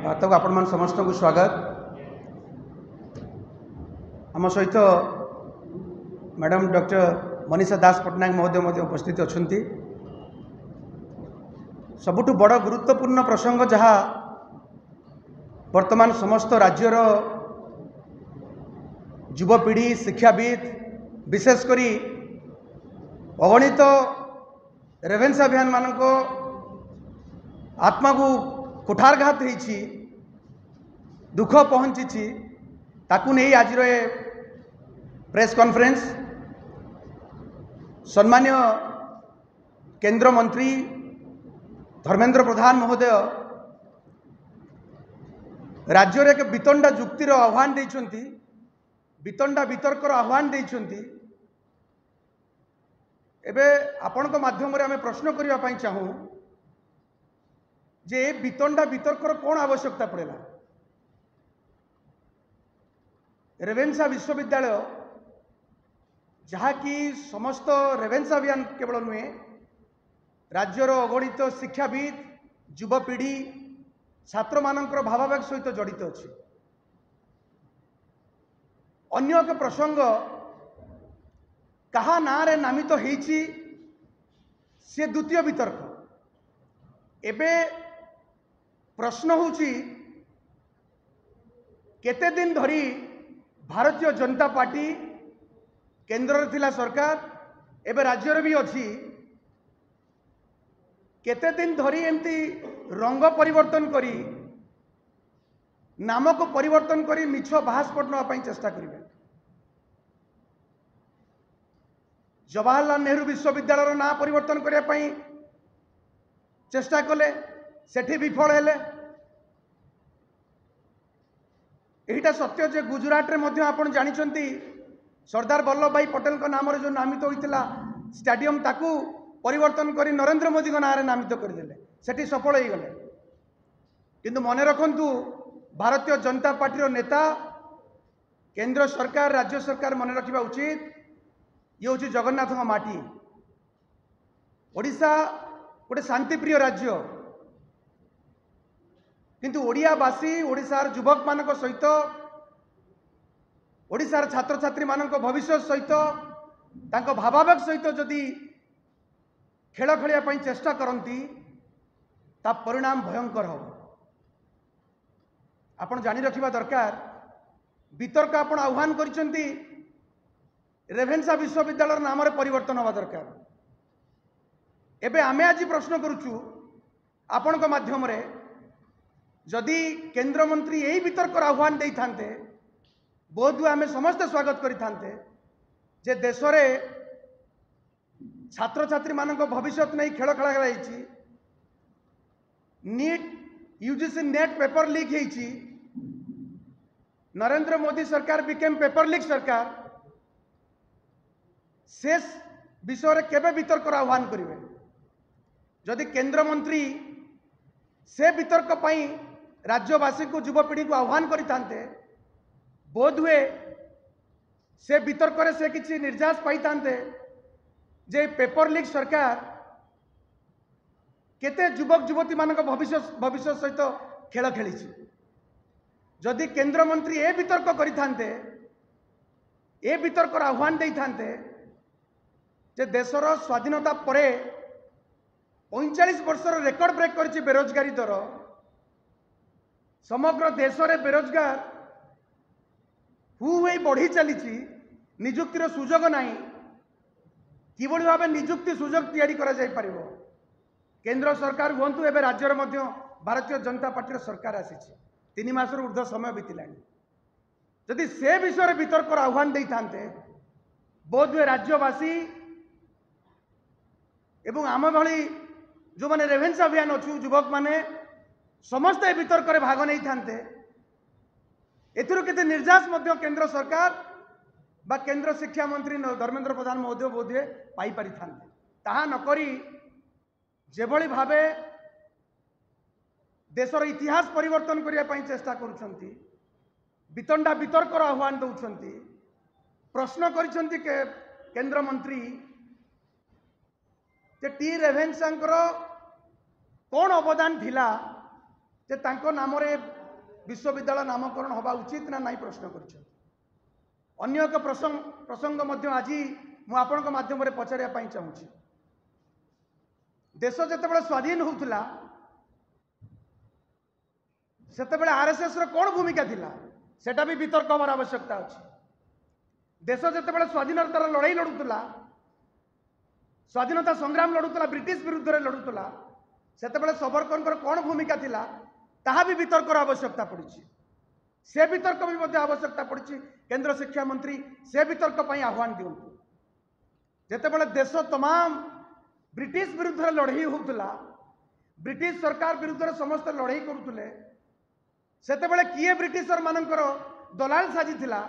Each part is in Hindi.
वार्ता को आपण मान समस्त को स्वागत। आम सहित मैडम डॉक्टर मनीषा दास पट्टनायक महोदय उपस्थित अच्छा। सबुठ बड़ गुरुत्वपूर्ण प्रसंग जहाँ वर्तमान समस्त राज्यर युवपीढ़ी शिक्षाविद विशेषकर अगणित रेवेन्सा अभियान मानक आत्मा को कुठारघात होती दुख पहुँची ताकू नहीं आज प्रेस कॉन्फ्रेंस सम्मान्य केंद्र मंत्री धर्मेंद्र प्रधान महोदय राज्य एक वितंडा जुक्तिर आह्वान देइछंती, वितंडा वितर्कर आह्वान देइछंती। एबे आपण को माध्यम रे हमें प्रश्न करिया पई चाहूँ जे वितंडा वितर्कर कौन आवश्यकता पड़ेला। रेवेन्सा विश्वविद्यालय जहाँकि समस्त रेवेन्सा अभियान केवल नुहे राज्यर अगणित शिक्षाविद युवपीढ़ी छात्र मानकर भावावेग सहित जड़ित अच्छी। अन्य एक प्रसंग कहा ना रे नामित होईची से द्वितीय वितर्क। एबे प्रश्न होची केते दिन धरी भारतीय जनता पार्टी केंद्र थिला सरकार एबे राज्य भी अच्छी केते दिन धरी एमती रंग परिवर्तन करी नाम को परिवर्तन करी मिछ बाहास पटना चेष्टा करेंगे। जवाहरलाल नेहरू विश्वविद्यालय ना परिवर्तन करने चेष्टा कले सेठी विफल हेले। एटा सत्य जे गुजरात रे मध्य आपण जानिचंती सरदार वल्लभ भाई पटेल का नाम रे जो नामित होइतिला स्टेडियम ताकू परिवर्तन करी नरेंद्र मोदी का नाम नामित करदेले सेठी सफल हो गले। किंतु मन रखंतु भारतीय जनता पार्टी रो नेता केंद्र सरकार राज्य सरकार मन रखा उचित ये हूँ जगन्नाथ माटी। ओडिशा गोटे शांतिप्रिय राज्य किंतु ओडियावासी ओडिशार युवक मानक सहित ओडिशार छात्र छात्री मानक भविष्य सहित तांको भावावेग सहित जदि खेल खेलिया चेष्टा करती ता परिणाम भयंकर हो। आपण जानी रखिबा दरकार वितर्क आपण आह्वान करिसेंती रेवेन्सा विश्वविद्यालय नाम रे परिवर्तन होवा दरकार। एबे आमे आज प्रश्न करूछु आपण को माध्यम रे जदि केंद्र मंत्री यही वितर्क आह्वान देई थांते बहुत आम समस्त स्वागत करि थांते जे देश रे छात्र छात्री मानक भविष्य नहीं खेल खेला गई NEET UGC NET paper leak होईची नरेंद्र मोदी सरकार बिकेम पेपर लीक सरकार शेष विषय रे केबे वितर्क आह्वान करेंगे। जदि केंद्र मंत्री से वितर्क पई राज्यवासी को युवपीढ़ी को आह्वान करितांते बोध हुए से वितर्क से किसी निर्यास पाई थांते जे पेपर लीक सरकार केते युवक युवती मानक भविष्य सहित खेल खेली। जदि केंद्र मंत्री ए वितर्क करिथांते ए वितर्क आह्वान देई थांते जे देशर स्वाधीनता परे 45 वर्षर रेकर्ड ब्रेक करछि बेरोजगारी दर समग्र देश रे बेरोजगार हुई बढ़ी चली निजुक्तिर सुजोग नहीं किभली भाव निजुक्ति सुजोग तैयारी करा जाय परिबो। केंद्र सरकार हुंतु एबे राज्यर मध्य भारतीय जनता पार्टी सरकार आसीछि 3 मासर ऊर्ध्व समय बीतिलानी। जदि से विषय वितर्क आह्वान देई थांते बोध हुए राज्यवासी एवं आम भली जो माने रेवेन्सा अभियान अच्छु युवक माने समस्त वितर्क भाग नहीं थांते एथुर केते निर्यास मध्य केंद्र सरकार बा केंद्र शिक्षा मंत्री धर्मेंद्र प्रधान महोदय बोधे पाई पारि थांते ताहा नकरी जेभली भावे देशर इतिहास परिवर्तन करिया पई चेष्टा करुछंती वितंडा वितर्क आह्वान दउछंती प्रश्न करिछंती के केंद्र मंत्री जे टी रेवेन्सांकर कौन अवदान थिला जे तांको नामरे विश्वविद्यालय नामकरण हवा उचित ना नहीं प्रश्न कर अन्य एक प्रसंग मध्य आज मु आपन माध्यम पचारिया चाहूँगी देश जिते स्वाधीन होता से आरएसएस रो कौन भूमिका थिला सेटा भी वितर्क हमार आवश्यकता अच्छी देश जिते स्वाधीनतार लड़ाई लड़ुला स्वाधीनता संग्राम लड़ुला ब्रिटिश विरुद्ध में लड़ुला से सबरकर कौन भूमिका थिला ताहा भी वितर्कर आवश्यकता पड़ी से वितर्क भी आवश्यकता पड़ी केंद्र शिक्षा मंत्री से वितर्क आह्वान दिंतु जिते देश तमाम ब्रिटिश विरुद्ध में लड़ाई होता ब्रिटिश सरकार विरुद्ध में समस्त लड़ाई करुले सेतेबेले किए ब्रिटिशर मानकर दलाल साजी थिला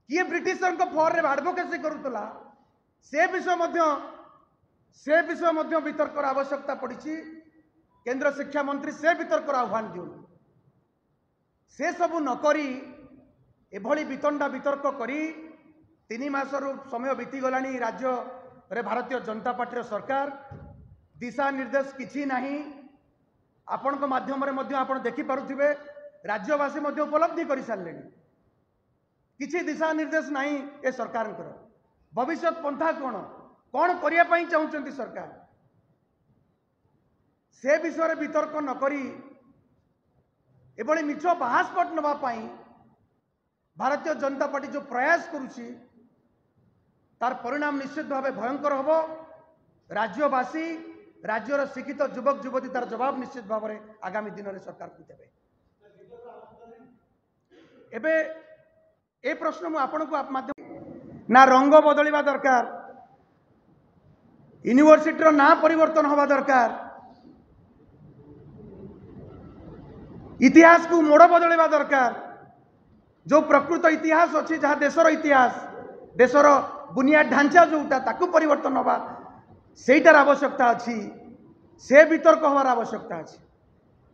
किए ब्रिटिशर को फॉर रे एडवोकेसी करुला से विषय मध्य वितर्कर आवश्यकता पड़ी केंद्र शिक्षा मंत्री से वितर्कर आह्वान दिउ से सबू नकरी एभली वितंडा वितर्क करी 3 मासर समय बीती गलानी राज्य रे भारतीय जनता पार्टी सरकार दिशा निर्देश किछि नाही आपण को माध्यम रे मध्य आपण देखि पारुथिबे राज्यवासी मध्य उपलब्धि कर सारे किसी दिशा निर्देश नहीं ए सरकार भविष्य पंथा कौन कौन करने चाहते सरकार से विषय वितर्क नकरी एभली मिछ बाहास्पट नापी भारतीय जनता पार्टी जो प्रयास करुच्ची तार परिणाम निश्चित भाव भयंकर हम राज्यवासी राज्यर शिक्षित युवक युवती तार जवाब निश्चित भाव में आगामी दिन में सरकार को देवे एबे ए प्रश्न मु आपन को माध्यम ना रंग बदलवा दरकार यूनिवर्सिटी ना परिवर्तन हवा दरकार इतिहास को मोड़ बदलवा दरकार जो प्रकृत इतिहास अच्छी जहाँ देशर इतिहास देशर बुनियाद ढांचा जोटा ताकू परिवर्तन हवा सेटार आवश्यकता अच्छी से वितर्क हमार आवश्यकता अच्छी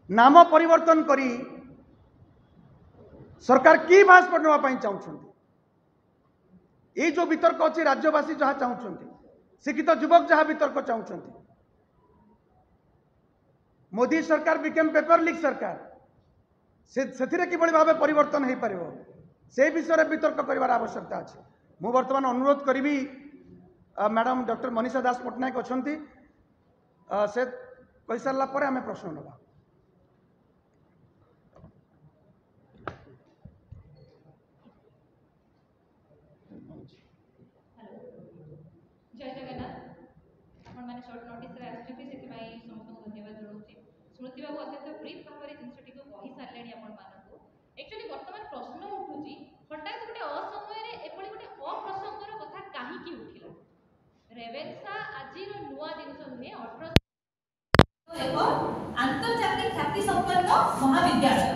नाम परिवर्तन करी सरकार की भाषपट नापी चाहते ये जो वितर्क अच्छी राज्यवासी जहाँ चाहते शिक्षित युवक जहाँ वितर्क चाहते मोदी सरकार बिकेम पेपर लीक सरकार से किभली भाव परिवर्तन हो पार से विषय वितर्क कर आवश्यकता अच्छे मु बर्तमान अनुरोध करी मैडम डॉक्टर मनीषा दास पट्टनायक अच्छा से कही सारा पर आम प्रश्न ना जय जगन्नाथ आपण मैंने शॉर्ट नोटिस रे आछथि सेति पई समस्त धन्यवाद जणाउछि स्मृति बाबू अत्यंत ब्रीफ भाव में जिनसटी को कहि सारलेनी आपण मानकु एक्चुअली वर्तमान प्रश्न उठुछि हठात गोटे असमय रे एपळी गोटे अप्रसंगर कथा काहे की उठिला रेवेन्सा आजिर नुवा जिनस नुहे 18 एक अंतर्जातिक ख्याति संपन्न महाविद्यालय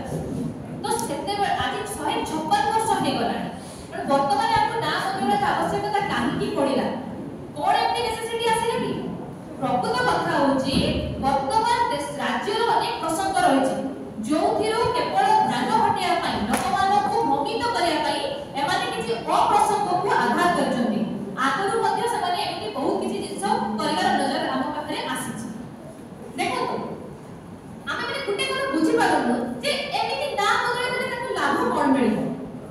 तो सेते आज 156 वर्ष हो गलानी पण वर्तमान आपको ना बदलवार आवश्यकता काहे की पड़िला कौन एमती नेसेसिटी आसिला कि प्रकृत कथा होची वर्तमान देश राज्यर अनेक प्रसंग रहिछि जोथिरो केवल ध्यान हटिया पई लोकमान को भ्रमित करिया पई एमाने किछि अप्रसंग को आधार करछन्ती आगरु मध्ये समाने एमती बहुत किछि जिंस परिवार नजर हम पाखरे आसीछि देखो आमे माने कुटे कोन बुझी पारनु जे एमिति ना बदलै देले ताकू लाभ कोन मिलिबो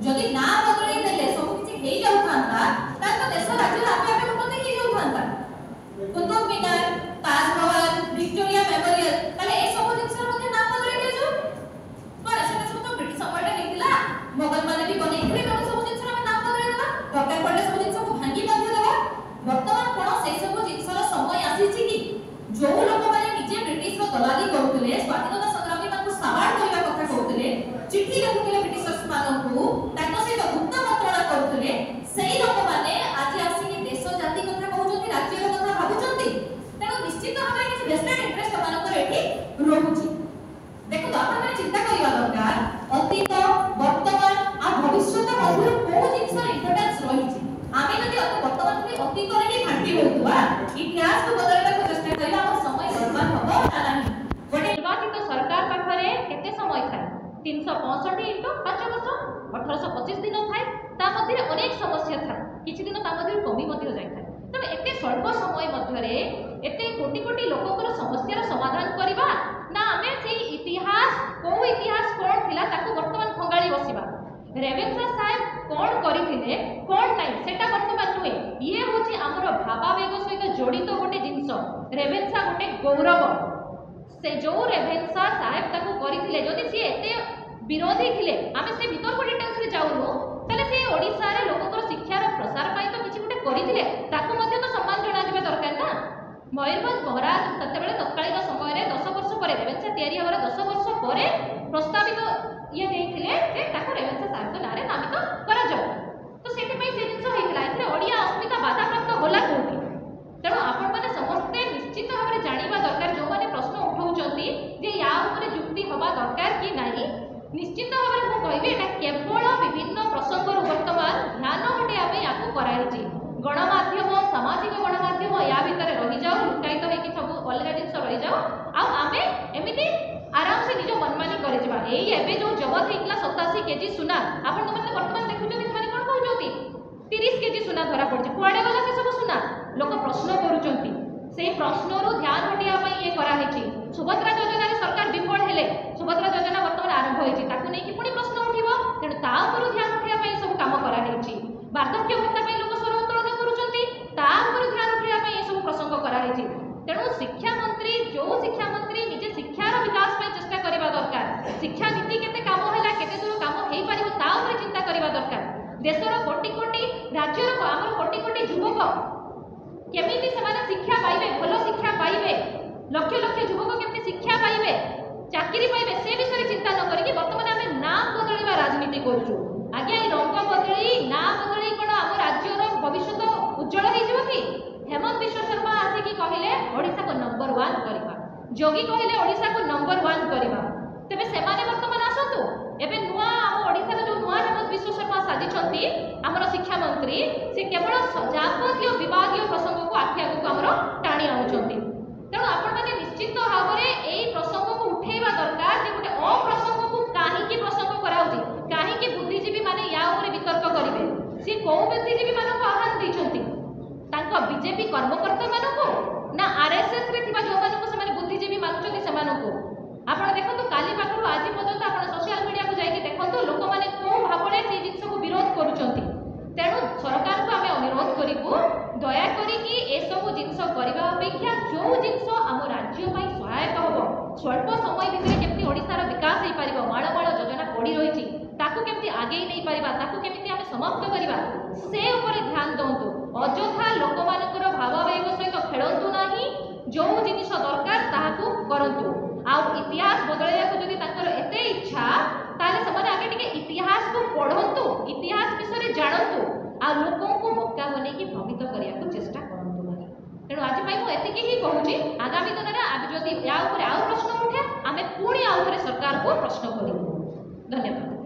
जदि ना बदलै देले सब किछि हेई जाउ थांता ता तो देश राज्य आपे आपे उन्नति हेई जाउ थांता कुतुब मीनार ताजमहल विक्टोरिया मेमोरियल ताले ए सब जिंस मध्ये ना बदलै दे जो कोन से सब तो ब्रिटिश समय हेतिला मोगल माने भी बनै इकरे कोन सब जिंस रे ना बदलै देबा दरकार पड़ले सब जिंस को भांगी मध्ये देबा वर्तमान कोन से सब जिंस रो समय आसीछि कि जो लोक माने निजे ब्रिटिश रो दलाली करथुले स्वाधीनता संग्रामी मानकु सवाल करिया कथा कहथुले चिट्ठी लिखुथुले ब्रिटिशर्स मानकु ताको से गुप्त मंत्रणा करथुले सेही लोक माने आज आसी कि देश जाति कथा कहउछथि राज्य रो कथा भाबुछथि तेनो निश्चित भाबे कि वेस्टेड इंटरेस्ट मानकर एठी रहुछि देखो तो आपण माने चिंता करिवा दरकार अतीत वर्तमान आ भविष्यत मधुर को जिंसर इंपोर्टेंस रहिछि आमे जदि वर्तमान में अतीत रे ही घाटी होतुवा इतिहास को बदलबा को चेष्टा करिला हमर समय बर्बाद हबो ना नाही गोटे निर्वाचित सरकार पाखरे केते समय थाय 365 इंटू 5 वर्ष 1825 दिन थाए ता मध्य अनेक समस्या था किछि दिन ता मध्य कमी मध्य जाय था तबे एते स्वल्प समय मध्य रे एते कोटि कोटि लोककर समस्यार समाधान करिबा ना आमे सेही इतिहास कौन थिला ताको वर्तमान खंगाली बसिबा रेवेन्सा साहेब कौन करिथिले कौन नाही सेटा वर्तमान नुहे ये होची हमर भावावेग सहित जड़ित गोटे जिंस रेवेन्सा गोटे गौरव से जो रेवेन्सा साहेब ताको करिथिले जदि सी एते विरोधी थिले आमे से भीतर को डिटेल्स रे जाउनु तले से ओडिसा रे लोककर शिक्षार प्रसार पाई तो किछि गोटे करिथिले ताको मध्ये तो सम्मान जणा जिबा दरकार ना मयूरभंज महाराज तत्बेले तत्कालीन समय रे 10 वर्ष परे रेवेन्सा तयारी हवर 10 वर्ष परे प्रस्तावित ये देइथिले जे ताको रेवेन्सा साहेब को नारे नामित करा जाऊ तो सेति पई से जिंस होइतला इथे ओडिया अस्मिता बाधा प्राप्त होला कोठी तेणु आपण माने समस्ते निश्चित भाव जानिबा दरकार जो माने प्रश्न उठाउचंती जे या ऊपर जुक्ति हवा दरकार कि नाही निश्चित भाव में कहबी एटा केवल विभिन्न प्रसंग वर्तमान ध्यान हटिया पे याकू कराइछि गणमाध्यम सामाजिक गणमाध्यम या भितर रही जाओ लुकायित है कि सब अलग जिनस रही जाओ आमे एमिति आराम से निज मनमानी करे जिबा एई एबे जो जबत हेकला 87 केजी सुना आपण माने वर्तमान देखुछथि माने कोन कहउछथि 30 केजी सुना धरा पड़छि कुआडे गला से सब सुना लोक प्रश्न करूछथि से प्रश्न रो ध्यान हटिया पई ये करा हेछि सुभद्रा योजना रे सरकार विफल हेले सुभद्रा योजना वर्तमान आरंभ होइछि ताकू नै कि पुणी प्रश्न उठिबो तेणु ता ऊपर ध्यान हटिया पई सब काम करा हेछि वार्धक्य भत्ता पई लोक स्वर उत्तोलन करूछथि ता ऊपर ध्यान हटिया पई ये सब प्रसंग करा हेछि तेणु शिक्षा मंत्री निजे शिक्षार विकास पई चेष्टा करबा दरकार शिक्षा नीति केते काम हैला केते दूर काम हेई पारिबो ता ऊपर चिंता करबा दरकार देशर कोटी कोटी राज्यर हमर कोटी कोटी युवक केमिति सेमाने शिक्षा पाइबे भलो शिक्षा पाइबे लक्ष लक्ष युवक केमिति शिक्षा पाइबे चाकरी पाइबे से विषय चिंता न करिकि वर्तमान आमे नाम बदलिबा राजनीति करूछु आगे रंग बदली नाम बदली कोन हम राज्यर भविष्य उज्जवल हो जिवो कि हेमंत विश्व शर्मा आसी कि कहिले ओडिसा को नंबर 1 करबा जोगी कहिले ओडिसा को नंबर 1 करबा तबे सेमाने वर्तमान आसतु एबे नुआ हम ओडिसा जो नुआ हेमंत विश्व शर्मा साजी छथि हमर शिक्षा मंत्री से केवल जातीय विभागीय प्रसंग को आखि आगु हमर टाणी आउछथि तेणु आपण माने निश्चित भाव में एई प्रसंग को उठेबा दरकार जे गोटे अप्रसंग को काहे की प्रसंग कराउछि काहे की बुद्धिजीवी माने या ऊपर वितर्क करिवे से को बुद्धिजीवी मानको आह्वान दैछथि तांको बीजेपी कर्मकर्ता मानको ना आरएसएस रे थिबा जो मानको से माने बुद्धिजीवी मानुछथि से मानको आपण देखंतु काली पाखरु आज पर्यंत आपण सोशल मीडिया को जाई कि देखंतु लोक माने को भाबरे से जिंस को विरोध करूछथि तेणु सरकार को आमे अनुरोध करिबु दया करी कि ए सब जिंस करबा अपेक्षा जो जिंस हम राज्य पई सहायक होबो स्वल्प समय भितर केमति ओडिसा रो विकास हे परिबो माळमाळ योजना पड़ी रहिछि ताकू केमति आगे नै परिबा ताकू केमति आमे समाप्त करिबा से ऊपर ध्यान दंतु अଯଥା लोक मानकर भावावेग सहित खेलंतु नाही जो जिनिस दरकार ताहाकू करंतु आ इतिहास बदलैया को जदि ताकर एते इच्छा ताले समाने आगे टिके इतिहास को पढंतु इतिहास विषय जानंतु आ लोकों को बोका बने कि भ्रमित करिया को चेष्टा करंतु नाही तेणु आज पाई मु एतिकी ही कहूची आगामी दिन रे आज जदि या ऊपर आ प्रश्न उठे आमे पुणी आ ऊपर सरकार को प्रश्न करिबु धन्यवाद।